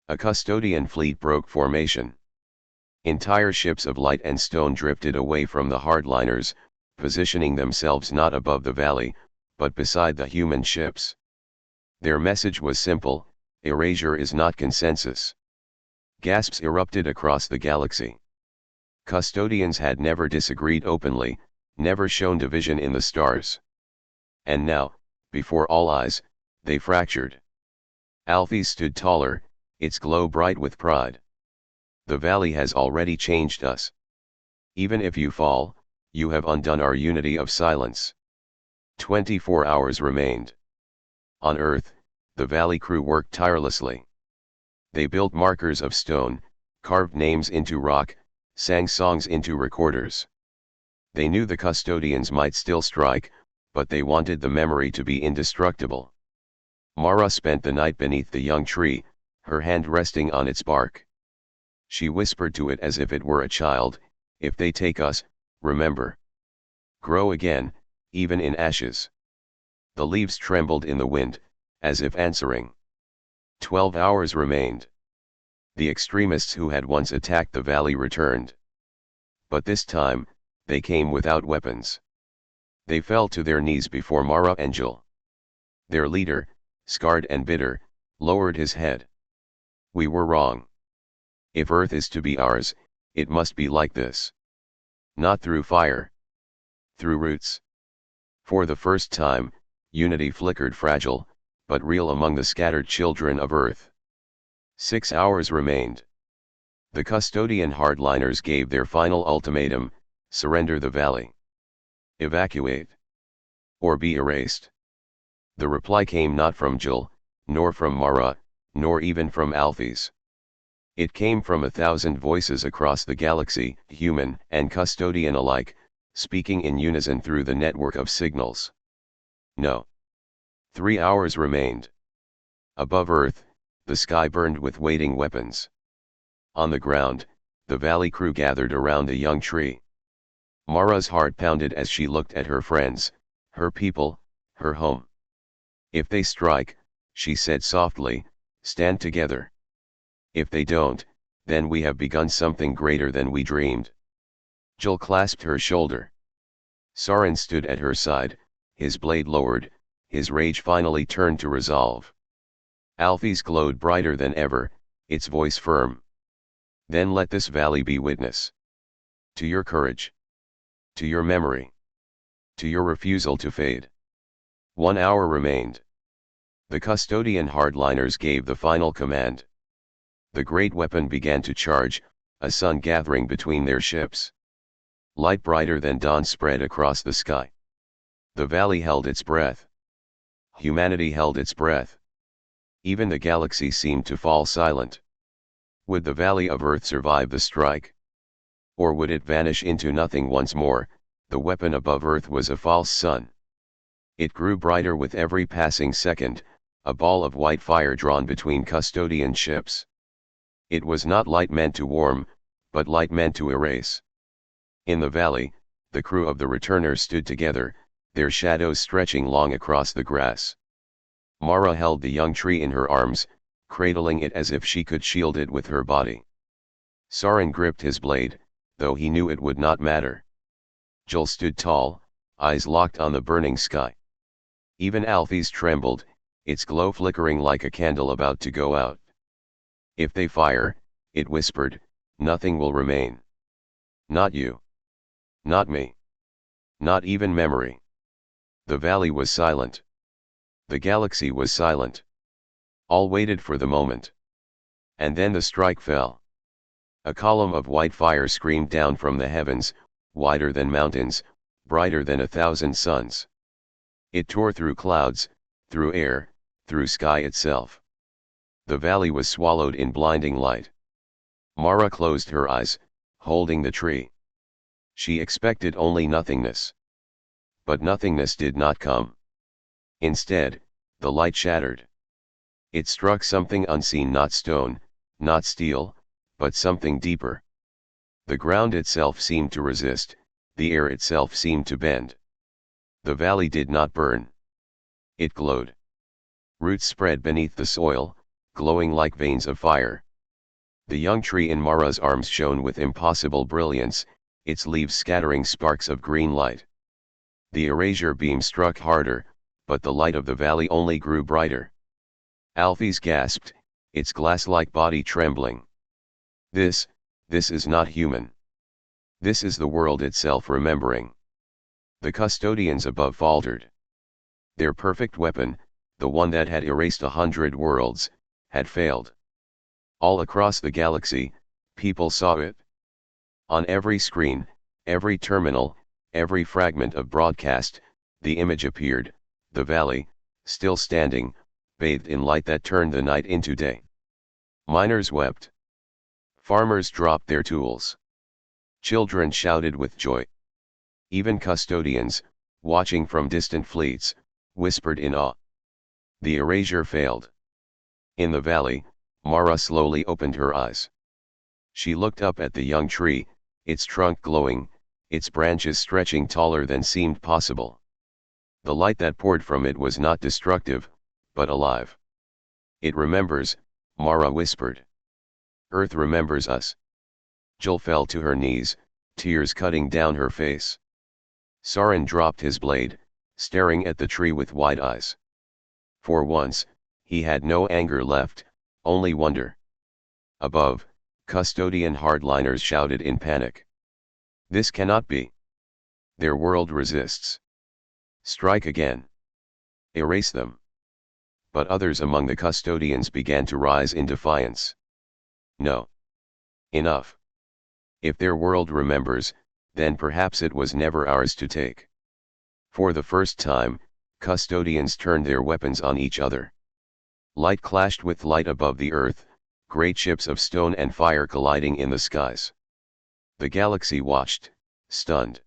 A custodian fleet broke formation. Entire ships of light and stone drifted away from the hardliners, positioning themselves not above the valley, but beside the human ships. Their message was simple: erasure is not consensus. Gasps erupted across the galaxy. Custodians had never disagreed openly, never shown division in the stars. And now, before all eyes, they fractured. Alphys stood taller, its glow bright with pride. The valley has already changed us. Even if you fall, you have undone our unity of silence. 24 hours remained. On Earth, the valley crew worked tirelessly. They built markers of stone, carved names into rock, sang songs into recorders. They knew the custodians might still strike, but they wanted the memory to be indestructible. Mara spent the night beneath the young tree, her hand resting on its bark. She whispered to it as if it were a child, "If they take us, remember. Grow again, even in ashes." The leaves trembled in the wind, as if answering. 12 hours remained. The extremists who had once attacked the valley returned. But this time, they came without weapons. They fell to their knees before Mara and Jul. Their leader, scarred and bitter, lowered his head. "We were wrong. If Earth is to be ours, it must be like this. Not through fire. Through roots." For the first time, unity flickered fragile, but real among the scattered children of Earth. 6 hours remained. The custodian hardliners gave their final ultimatum: surrender the valley. Evacuate. Or be erased. The reply came not from Jul, nor from Mara, nor even from Alphys. It came from 1,000 voices across the galaxy, human and custodian alike, speaking in unison through the network of signals. No. 3 hours remained. Above Earth, the sky burned with waiting weapons. On the ground, the valley crew gathered around a young tree. Mara's heart pounded as she looked at her friends, her people, her home. "If they strike," she said softly, "stand together. If they don't, then we have begun something greater than we dreamed." Jul clasped her shoulder. Sauron stood at her side, his blade lowered, his rage finally turned to resolve. Alphys glowed brighter than ever, its voice firm. "Then let this valley be witness. To your courage. To your memory. To your refusal to fade." 1 hour remained. The custodian hardliners gave the final command. The great weapon began to charge, a sun gathering between their ships. Light brighter than dawn spread across the sky. The valley held its breath. Humanity held its breath. Even the galaxy seemed to fall silent. Would the valley of Earth survive the strike? Or would it vanish into nothing once more? The weapon above Earth was a false sun. It grew brighter with every passing second, a ball of white fire drawn between custodian ships. It was not light meant to warm, but light meant to erase. In the valley, the crew of the returner stood together, their shadows stretching long across the grass. Mara held the young tree in her arms, cradling it as if she could shield it with her body. Sauron gripped his blade, though he knew it would not matter. Jul stood tall, eyes locked on the burning sky. Even Alphys trembled, its glow flickering like a candle about to go out. "If they fire," it whispered, "nothing will remain. Not you. Not me. Not even memory." The valley was silent. The galaxy was silent. All waited for the moment. And then the strike fell. A column of white fire screamed down from the heavens, wider than mountains, brighter than 1,000 suns. It tore through clouds, through air, through sky itself. The valley was swallowed in blinding light. Mara closed her eyes, holding the tree. She expected only nothingness. But nothingness did not come. Instead, the light shattered. It struck something unseen, not stone, not steel, but something deeper. The ground itself seemed to resist, the air itself seemed to bend. The valley did not burn. It glowed. Roots spread beneath the soil, glowing like veins of fire. The young tree in Mara's arms shone with impossible brilliance, its leaves scattering sparks of green light. The erasure beam struck harder, but the light of the valley only grew brighter. Alphys gasped, its glass-like body trembling. This is not human. This is the world itself remembering. The custodians above faltered. Their perfect weapon, the one that had erased 100 worlds, had failed. All across the galaxy, people saw it. On every screen, every terminal, every fragment of broadcast, the image appeared, the valley, still standing, bathed in light that turned the night into day. Miners wept. Farmers dropped their tools. Children shouted with joy. Even custodians, watching from distant fleets, whispered in awe. The erasure failed. In the valley, Mara slowly opened her eyes. She looked up at the young tree, its trunk glowing, its branches stretching taller than seemed possible. The light that poured from it was not destructive, but alive. It remembers, Mara whispered. Earth remembers us. Jill fell to her knees, tears cutting down her face. Sauron dropped his blade, staring at the tree with wide eyes. For once, he had no anger left, only wonder. Above, custodian hardliners shouted in panic. This cannot be. Their world resists. Strike again. Erase them. But others among the custodians began to rise in defiance. No. Enough. If their world remembers, then perhaps it was never ours to take. For the first time, custodians turned their weapons on each other. Light clashed with light above the earth, great ships of stone and fire colliding in the skies. The galaxy watched, stunned.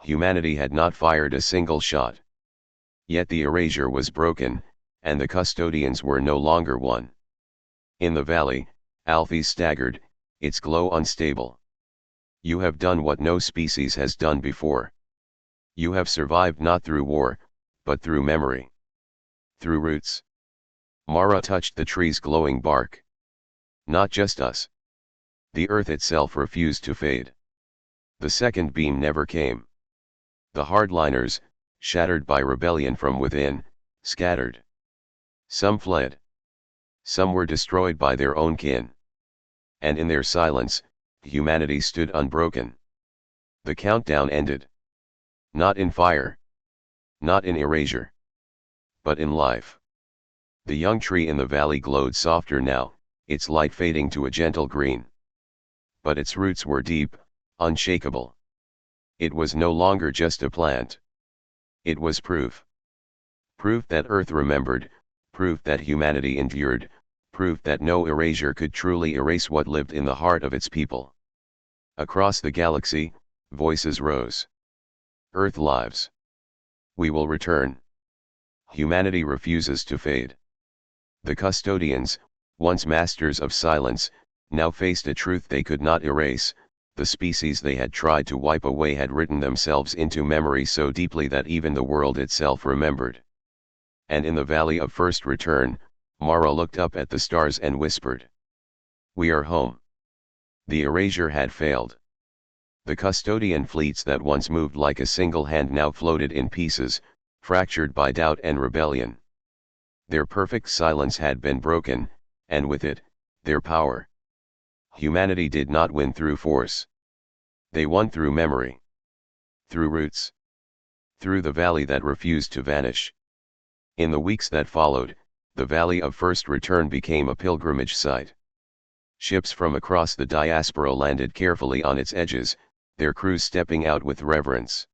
Humanity had not fired a single shot. Yet the erasure was broken, and the custodians were no longer one. In the valley, Alphys staggered, its glow unstable. You have done what no species has done before. You have survived not through war, but through memory. Through roots. Mara touched the tree's glowing bark. Not just us. The earth itself refused to fade. The second beam never came. The hardliners, shattered by rebellion from within, scattered. Some fled. Some were destroyed by their own kin. And in their silence, humanity stood unbroken. The countdown ended. Not in fire. Not in erasure. But in life. The young tree in the valley glowed softer now, its light fading to a gentle green. But its roots were deep, unshakable. It was no longer just a plant. It was proof. Proof that Earth remembered, proof that humanity endured, proof that no erasure could truly erase what lived in the heart of its people. Across the galaxy, voices rose. Earth lives. We will return. Humanity refuses to fade. The custodians, once masters of silence, now faced a truth they could not erase. The species they had tried to wipe away had written themselves into memory so deeply that even the world itself remembered. And in the valley of first return, Mara looked up at the stars and whispered. We are home. The erasure had failed. The custodian fleets that once moved like a single hand now floated in pieces, fractured by doubt and rebellion. Their perfect silence had been broken, and with it, their power. Humanity did not win through force. They won through memory. Through roots. Through the valley that refused to vanish. In the weeks that followed, the Valley of First Return became a pilgrimage site. Ships from across the diaspora landed carefully on its edges, their crews stepping out with reverence.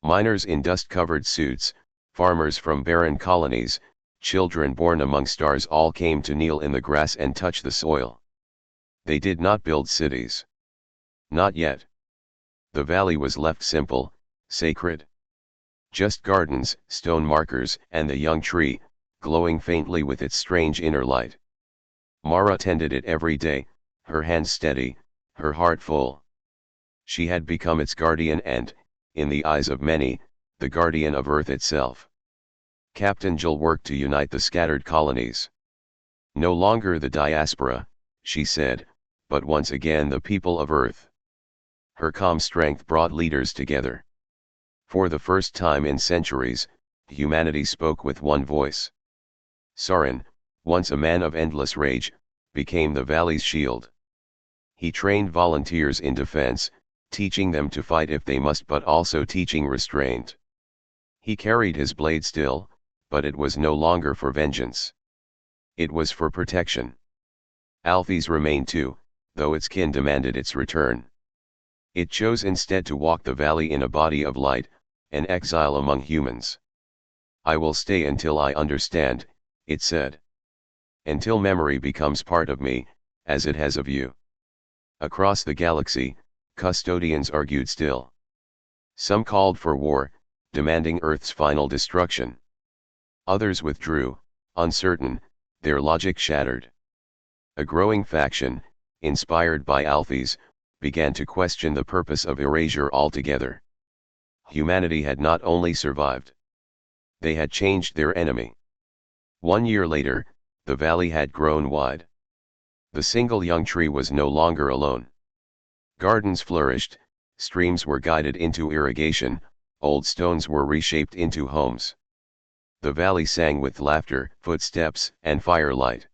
Miners in dust-covered suits, farmers from barren colonies, children born among stars all came to kneel in the grass and touch the soil. They did not build cities. Not yet. The valley was left simple, sacred. Just gardens, stone markers, and the young tree, glowing faintly with its strange inner light. Mara tended it every day, her hands steady, her heart full. She had become its guardian and, in the eyes of many, the guardian of Earth itself. Captain Jill worked to unite the scattered colonies. No longer the diaspora, she said, but once again the people of Earth. Her calm strength brought leaders together. For the first time in centuries, humanity spoke with one voice. Sauron, once a man of endless rage, became the valley's shield. He trained volunteers in defense, teaching them to fight if they must but also teaching restraint. He carried his blade still, but it was no longer for vengeance. It was for protection. Alphys remained too, though its kin demanded its return. It chose instead to walk the valley in a body of light, an exile among humans. I will stay until I understand, it said. Until memory becomes part of me, as it has of you. Across the galaxy, custodians argued still. Some called for war, demanding Earth's final destruction. Others withdrew, uncertain, their logic shattered. A growing faction, inspired by Alphys, began to question the purpose of erasure altogether. Humanity had not only survived. They had changed their enemy. 1 year later, the valley had grown wide. The single young tree was no longer alone. Gardens flourished, streams were guided into irrigation, old stones were reshaped into homes. The valley sang with laughter, footsteps, and firelight.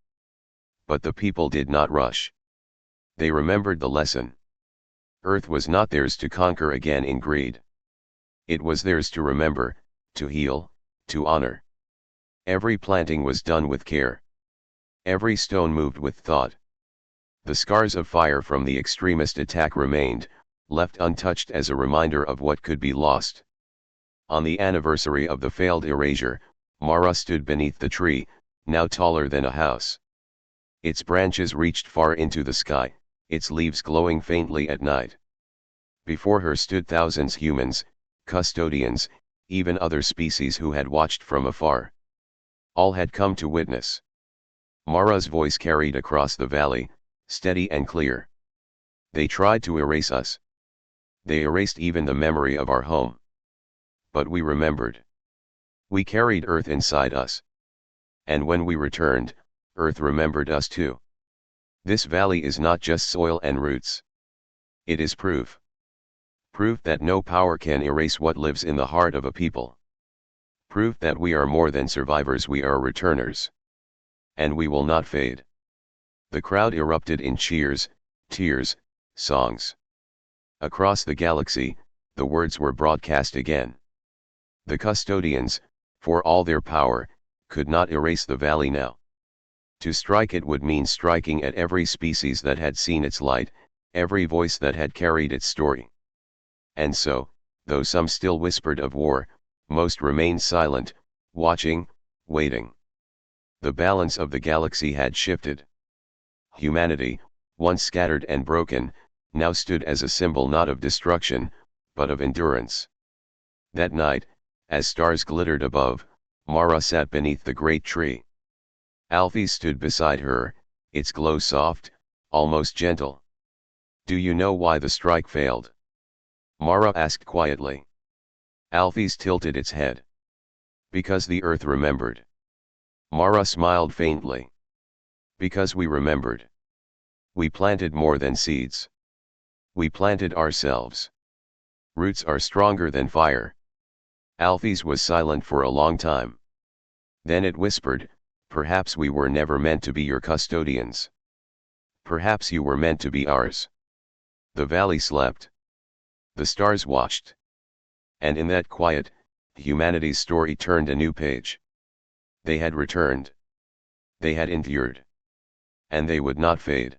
But the people did not rush. They remembered the lesson. Earth was not theirs to conquer again in greed. It was theirs to remember, to heal, to honor. Every planting was done with care. Every stone moved with thought. The scars of fire from the extremist attack remained, left untouched as a reminder of what could be lost. On the anniversary of the failed erasure, Mara stood beneath the tree, now taller than a house. Its branches reached far into the sky, its leaves glowing faintly at night. Before her stood thousands humans, custodians, even other species who had watched from afar. All had come to witness. Mara's voice carried across the valley, steady and clear. They tried to erase us. They erased even the memory of our home. But we remembered. We carried Earth inside us. And when we returned, Earth remembered us too. This valley is not just soil and roots. It is proof. Proof that no power can erase what lives in the heart of a people. Proof that we are more than survivors, we are returners. And we will not fade. The crowd erupted in cheers, tears, songs. Across the galaxy, the words were broadcast again. The custodians, for all their power, could not erase the valley now. To strike it would mean striking at every species that had seen its light, every voice that had carried its story. And so, though some still whispered of war, most remained silent, watching, waiting. The balance of the galaxy had shifted. Humanity, once scattered and broken, now stood as a symbol not of destruction, but of endurance. That night, as stars glittered above, Mara sat beneath the great tree. Alphys stood beside her, its glow soft, almost gentle. "Do you know why the strike failed?" Mara asked quietly. Alphys tilted its head. "Because the earth remembered." Mara smiled faintly. "Because we remembered. We planted more than seeds. We planted ourselves. Roots are stronger than fire." Alphys was silent for a long time. Then it whispered, "Perhaps we were never meant to be your custodians. Perhaps you were meant to be ours." The valley slept. The stars watched. And in that quiet, humanity's story turned a new page. They had returned. They had endured. And they would not fade.